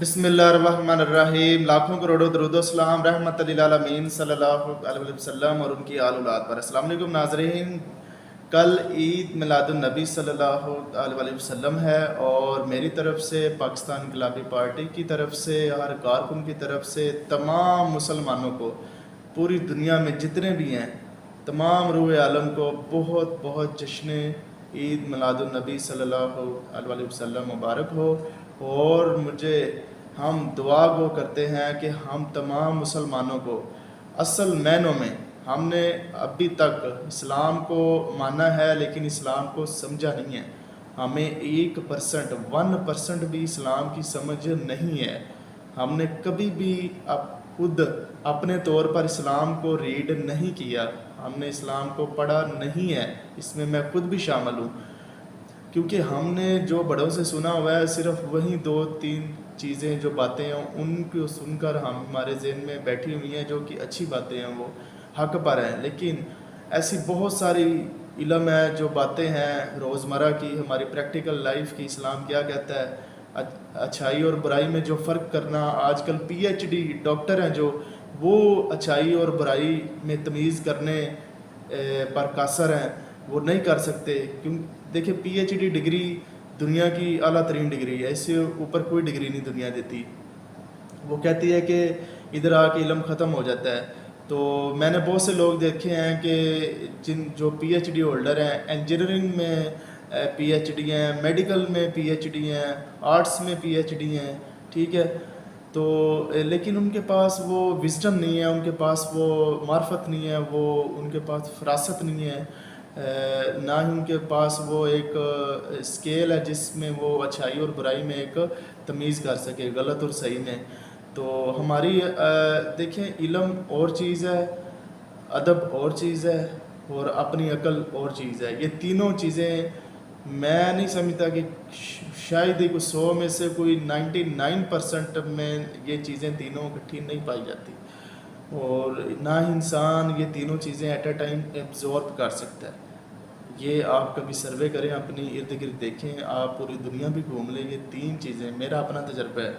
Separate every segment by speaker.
Speaker 1: بسم اللہ الرحمن الرحیم، لاکھوں کروڑوں درود و سلام رحمت للعالمین صلی اللہ علیہ وسلم اور ان کی آل اولاد پر۔ السلام علیکم ناظرین، کل عید میلاد النبی صلی اللہ علیہ وسلم ہے اور میری طرف سے، پاکستان انقلابی پارٹی کی طرف سے، ہر کارکن کی طرف سے تمام مسلمانوں کو، پوری دنیا میں جتنے بھی ہیں تمام روح عالم کو بہت بہت جشن عید میلاد النبی صلی اللہ علیہ وسلم مبارک ہو۔ اور ہم دعا گو کرتے ہیں کہ ہم تمام مسلمانوں کو اصل معنوں میں، ہم نے ابھی تک اسلام کو مانا ہے لیکن اسلام کو سمجھا نہیں ہے، ہمیں 1% بھی اسلام کی سمجھ نہیں ہے۔ ہم نے کبھی بھی خود اپنے طور پر اسلام کو ریڈ نہیں کیا، ہم نے اسلام کو پڑھا نہیں ہے، اس میں میں خود بھی شامل ہوں، کیونکہ ہم نے جو بڑوں سے سنا ہوا ہے صرف وہی 2-3 چیزیں جو باتیں ہیں ان کو سن کر ہمارے ذہن میں بیٹھی ہوئی ہیں، جو کہ اچھی باتیں ہیں، وہ حق پر ہیں، لیکن ایسی بہت ساری علم ہے جو باتیں ہیں روزمرہ کی، ہماری پریکٹیکل لائف کی، اسلام کیا کہتا ہے، اچھائی اور برائی میں جو فرق کرنا، آج کل PhD ڈاکٹر ہیں جو وہ اچھائی اور برائی میں تمیز کرنے پر قاصر ہیں، وہ نہیں کر سکتے۔ دیکھیں PhD ڈگری دنیا کی اعلیٰ ترین ڈگری ہے، اس سے اوپر کوئی ڈگری نہیں دنیا دیتی۔ وہ کہتی ہے کہ ادھر آ کے علم ختم ہو جاتا ہے۔ تو میں نے بہت سے لوگ دیکھے ہیں کہ جو PhD ہولڈر ہیں، انجینئرنگ میں PhD ہیں، میڈیکل میں PhD ہیں، آرٹس میں PhD ہیں، ٹھیک ہے، تو لیکن ان کے پاس وہ وزڈم نہیں ہے، ان کے پاس وہ معرفت نہیں ہے، وہ ان کے پاس فراست نہیں ہے، نہ ہی ان کے پاس وہ ایک اسکیل ہے جس میں وہ اچھائی اور برائی میں ایک تمیز کر سکے، غلط اور صحیح میں۔ تو ہماری دیکھیں علم اور چیز ہے، ادب اور چیز ہے، اور اپنی عقل اور چیز ہے۔ یہ تینوں چیزیں میں نہیں سمجھتا کہ شاید ہی 100 میں سے کوئی 99% میں یہ چیزیں تینوں اکٹھی نہیں پائی جاتی، اور نہ ہی انسان یہ تینوں چیزیں ایٹ اے ٹائم ایبزورب کر سکتا ہے۔ یہ آپ کبھی سروے کریں، اپنی ارد گرد دیکھیں، آپ پوری دنیا بھی گھوم لیں، یہ 3 چیزیں میرا اپنا تجربہ ہے،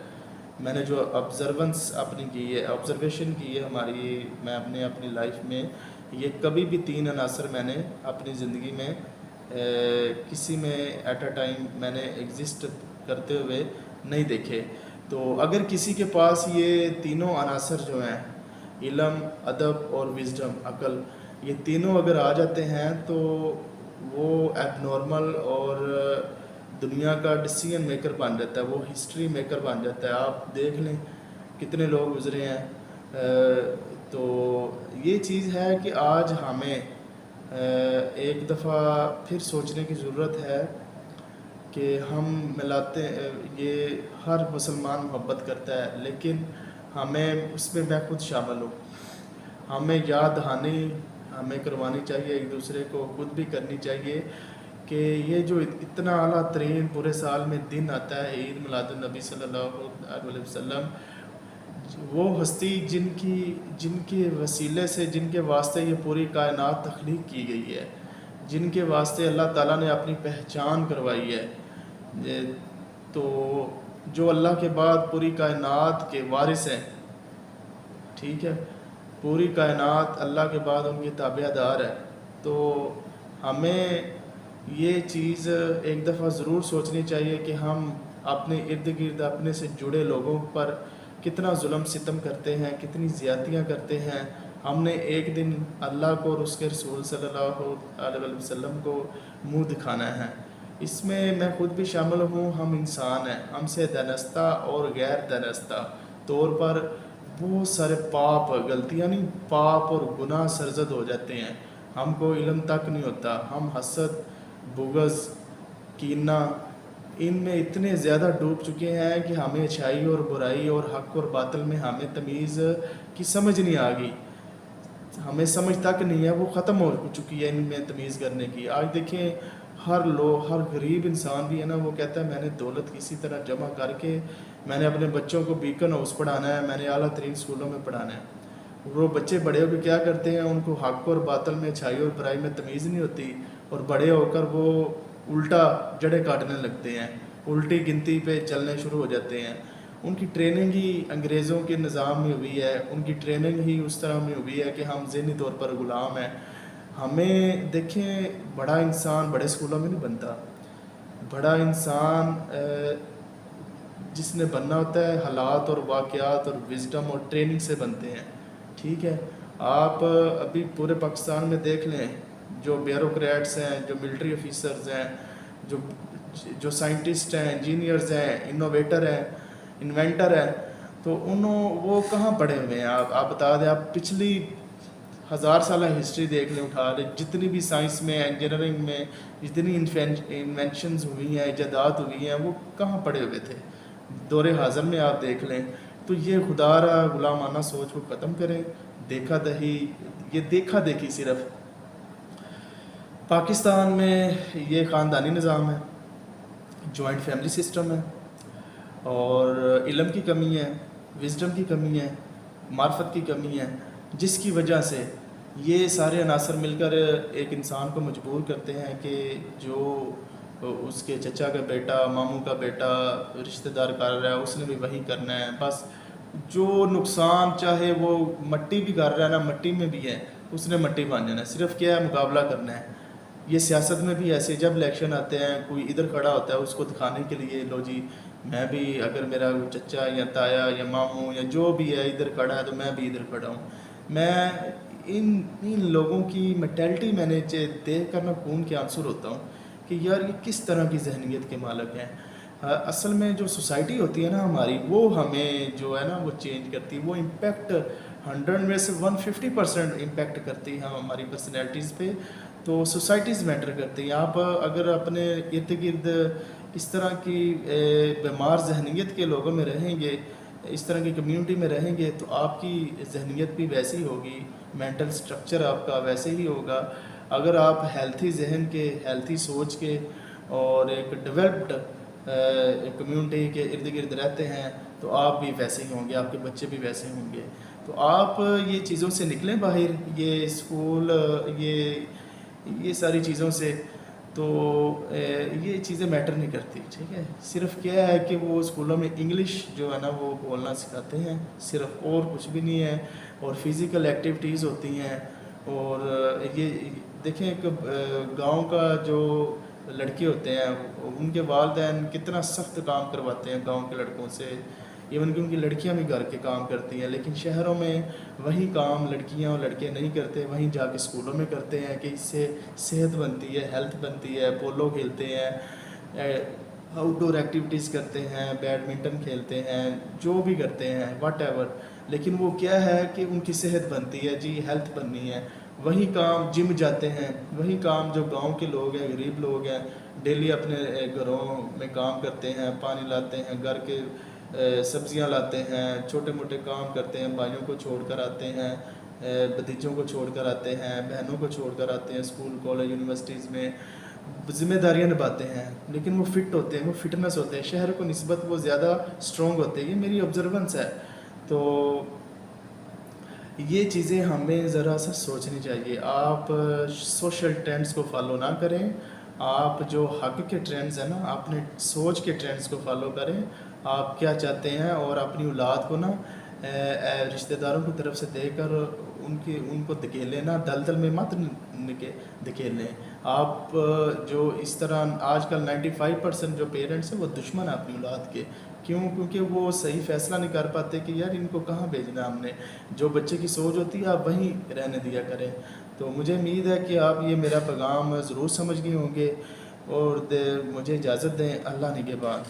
Speaker 1: میں نے جو آبزرونس اپنی کی ہے، آبزرویشن کی ہے ہماری، میں اپنی لائف میں یہ کبھی بھی 3 عناصر میں نے اپنی زندگی میں کسی میں ایٹ اے ٹائم میں نے ایگزسٹ کرتے ہوئے نہیں دیکھے۔ تو اگر کسی کے پاس یہ تینوں عناصر جو ہیں، علم، ادب اور وزڈم، عقل، یہ تینوں اگر آ جاتے ہیں تو وہ ایب نارمل اور دنیا کا ڈیسیژن میکر بن جاتا ہے، وہ ہسٹری میکر بن جاتا ہے۔ آپ دیکھ لیں کتنے لوگ گزرے ہیں۔ تو یہ چیز ہے کہ آج ہمیں ایک دفعہ پھر سوچنے کی ضرورت ہے کہ ہم ملاتے، یہ ہر مسلمان محبت کرتا ہے، لیکن ہمیں اس میں خود شامل ہوں، ہمیں یاد دہانی ہمیں کروانی چاہیے، ایک دوسرے کو خود بھی کرنی چاہیے کہ یہ جو اتنا اعلیٰ ترین پورے سال میں دن آتا ہے عید میلاد النبی صلی اللہ علیہ وسلم، وہ ہستی جن کے وسیلے سے، جن کے واسطے یہ پوری کائنات تخلیق کی گئی ہے، جن کے واسطے اللہ تعالیٰ نے اپنی پہچان کروائی ہے، تو جو اللہ کے بعد پوری کائنات کے وارث ہیں، ٹھیک ہے، پوری کائنات اللہ کے بعد ان کی تابع دار ہے، تو ہمیں یہ چیز ایک دفعہ ضرور سوچنی چاہیے کہ ہم اپنے ارد گرد اپنے سے جڑے لوگوں پر کتنا ظلم ستم کرتے ہیں، کتنی زیادتیاں کرتے ہیں۔ ہم نے ایک دن اللہ کو اور اس کے رسول صلی اللہ علیہ وسلم کو منہ دکھانا ہے، اس میں میں خود بھی شامل ہوں۔ ہم انسان ہیں، ہم سے دانستہ اور غیر دانستہ طور پر بہت سارے پاپ، غلطیاں نہیں، پاپ اور گناہ سرزد ہو جاتے ہیں، ہم کو علم تک نہیں ہوتا، ہم حسد، بغض، کینہ، ان میں اتنے زیادہ ڈوب چکے ہیں کہ ہمیں اچھائی اور برائی اور حق اور باطل میں ہمیں تمیز کی سمجھ نہیں آ گئی، ہمیں سمجھ تک نہیں ہے، وہ ختم ہو چکی ہے ان میں تمیز کرنے کی۔ آج دیکھیں ہر غریب انسان بھی ہے نا، وہ کہتا ہے میں نے دولت کسی طرح جمع کر کے میں نے اپنے بچوں کو بیکن ہاؤس پڑھانا ہے، میں نے اعلیٰ ترین اسکولوں میں پڑھانا ہے۔ وہ بچے بڑے ہو کے کیا کرتے ہیں، ان کو حق اور باطل میں، اچھائی اور برائی میں تمیز نہیں ہوتی، اور بڑے ہو کر وہ الٹا جڑیں کاٹنے لگتے ہیں، الٹی گنتی پہ چلنے شروع ہو جاتے ہیں، ان کی ٹریننگ ہی انگریزوں کے نظام میں ہوئی ہے، ان کی ٹریننگ ہی اس طرح میں ہوئی ہے کہ ہم ذہنی طور پر غلام ہیں۔ ہمیں دیکھیں، بڑا انسان بڑے اسکولوں میں نہیں بنتا، بڑا انسان جس نے بننا ہوتا ہے حالات اور واقعات اور وزڈم اور ٹریننگ سے بنتے ہیں، ٹھیک ہے۔ آپ ابھی پورے پاکستان میں دیکھ لیں، جو بیوروکریٹس ہیں، جو ملٹری آفیسرز ہیں، جو سائنٹسٹ ہیں، انجینئرز ہیں، انوویٹر ہیں، انوینٹر ہیں، تو وہ کہاں پڑھے ہوئے ہیں؟ آپ بتا دیں، آپ پچھلی 1000 سالہ ہسٹری دیکھ لیں، اٹھا لیں، جتنی بھی سائنس میں، انجینئرنگ میں جتنی انوینشنز ہوئی ہیں، ایجادات ہوئی ہیں، وہ کہاں پڑے ہوئے تھے؟ دور حاضر میں آپ دیکھ لیں۔ تو یہ خدا را غلامانہ سوچ کو ختم کریں، دیکھا دیکھی صرف۔ پاکستان میں یہ خاندانی نظام ہے، جوائنٹ فیملی سسٹم ہے، اور علم کی کمی ہے، وزڈم کی کمی ہے، معرفت کی کمی ہے، جس کی وجہ سے یہ سارے عناصر مل کر ایک انسان کو مجبور کرتے ہیں کہ جو اس کے چچا کا بیٹا، ماموں کا بیٹا رشتہ دار کر رہا ہے، اس نے بھی وہی کرنا ہے۔ بس جو نقصان چاہے وہ مٹی بھی کر رہا ہے نا، مٹی میں بھی ہے، اس نے مٹی بن جانا ہے، صرف کیا ہے، مقابلہ کرنا ہے۔ یہ سیاست میں بھی ایسے، جب الیکشن آتے ہیں، کوئی ادھر کھڑا ہوتا ہے، اس کو دکھانے کے لیے، لو جی میں بھی، اگر میرا چچا یا تایا یا ماموں یا جو بھی ہے ادھر کھڑا ہے تو میں بھی ادھر کھڑا ہوں۔ میں ان لوگوں کی مینٹیلٹی میں نے دیکھ کر میں خون کے آنسر ہوتا ہوں کہ یار یہ کس طرح کی ذہنیت کے مالک ہیں۔ اصل میں جو سوسائٹی ہوتی ہے نا ہماری، وہ ہمیں جو ہے نا وہ چینج کرتی ہے، وہ امپیکٹ 100 میں سے 150% امپیکٹ کرتی ہے ہماری پرسنالٹیز پہ۔ تو سوسائٹیز میٹر کرتی ہیں۔ آپ اگر اپنے ارد گرد اس طرح کی بیمار ذہنیت کے لوگوں میں رہیں گے، اس طرح کی کمیونٹی میں رہیں گے، تو آپ کی ذہنیت بھی ویسی ہوگی، مینٹل سٹرکچر آپ کا ویسے ہی ہوگا۔ اگر آپ ہیلتھی ذہن کے، ہیلتھی سوچ کے اور ایک ڈیولپڈ کمیونٹی کے ارد گرد رہتے ہیں تو آپ بھی ویسے ہی ہوں گے، آپ کے بچے بھی ویسے ہوں گے۔ تو آپ یہ چیزوں سے نکلیں باہر، یہ اسکول، یہ ساری چیزوں سے، تو یہ چیزیں میٹر نہیں کرتی، ٹھیک ہے۔ صرف کیا ہے کہ وہ اسکولوں میں انگلش جو ہے نا وہ بولنا سکھاتے ہیں، صرف، اور کچھ بھی نہیں ہے۔ اور فزیکل ایکٹیویٹیز ہوتی ہیں، اور یہ دیکھیں کہ گاؤں کا جو لڑکے ہوتے ہیں ان کے والدین کتنا سخت کام کرواتے ہیں گاؤں کے لڑکوں سے، ایون کہ ان کی لڑکیاں بھی گھر کے کام کرتی ہیں، لیکن شہروں میں وہی کام لڑکیاں اور لڑکے نہیں کرتے، وہیں جا کے اسکولوں میں کرتے ہیں کہ اس سے صحت بنتی ہے، ہیلتھ بنتی ہے، پولو کھیلتے ہیں، آؤٹ ڈور ایکٹیویٹیز کرتے ہیں، بیڈمنٹن کھیلتے ہیں، جو بھی کرتے ہیں، واٹ ایور، لیکن وہ کیا ہے کہ ان کی صحت بنتی ہے، جی ہیلتھ بننی ہے۔ وہی کام جم جاتے ہیں، وہی کام جو گاؤں کے لوگ ہیں، غریب لوگ ہیں، ڈیلی اپنے گھروں میں کام کرتے ہیں، پانی لاتے ہیں، گھر کے سبزیاں لاتے ہیں، چھوٹے موٹے کام کرتے ہیں، بھائیوں کو چھوڑ کر آتے ہیں، بھتیجوں کو چھوڑ کر آتے ہیں، بہنوں کو چھوڑ کر آتے ہیں، اسکول، کالج، یونیورسٹیز میں ذمہ داریاں نبھاتے ہیں، لیکن وہ فٹ ہوتے ہیں، وہ فٹنس ہوتے ہیں، شہر کو نسبت وہ زیادہ اسٹرانگ ہوتے ہیں۔ یہ میری آبزرونس ہے۔ تو یہ چیزیں ہمیں ذرا سا سوچنی چاہیے۔ آپ سوشل ٹرینڈز کو فالو نہ کریں، آپ جو حق کے ٹرینڈز ہیں نا، اپنے سوچ کے ٹرینڈز کو فالو کریں، آپ کیا چاہتے ہیں، اور اپنی اولاد کو نا رشتہ داروں کی طرف سے دے کر ان کو دھکیلیں نا، دلدل میں مت دھکیلیں۔ آپ جو اس طرح آج کل 95% جو پیرنٹس ہیں وہ دشمن ہیں اپنی اولاد کے، کیونکہ وہ صحیح فیصلہ نہیں کر پاتے کہ یار ان کو کہاں بھیجنا ہم نے۔ جو بچے کی سوچ ہوتی ہے آپ وہیں رہنے دیا کریں۔ تو مجھے امید ہے کہ آپ یہ میرا پیغام ضرور سمجھ گئے ہوں گے، اور مجھے اجازت دیں، اللہ نگہبان۔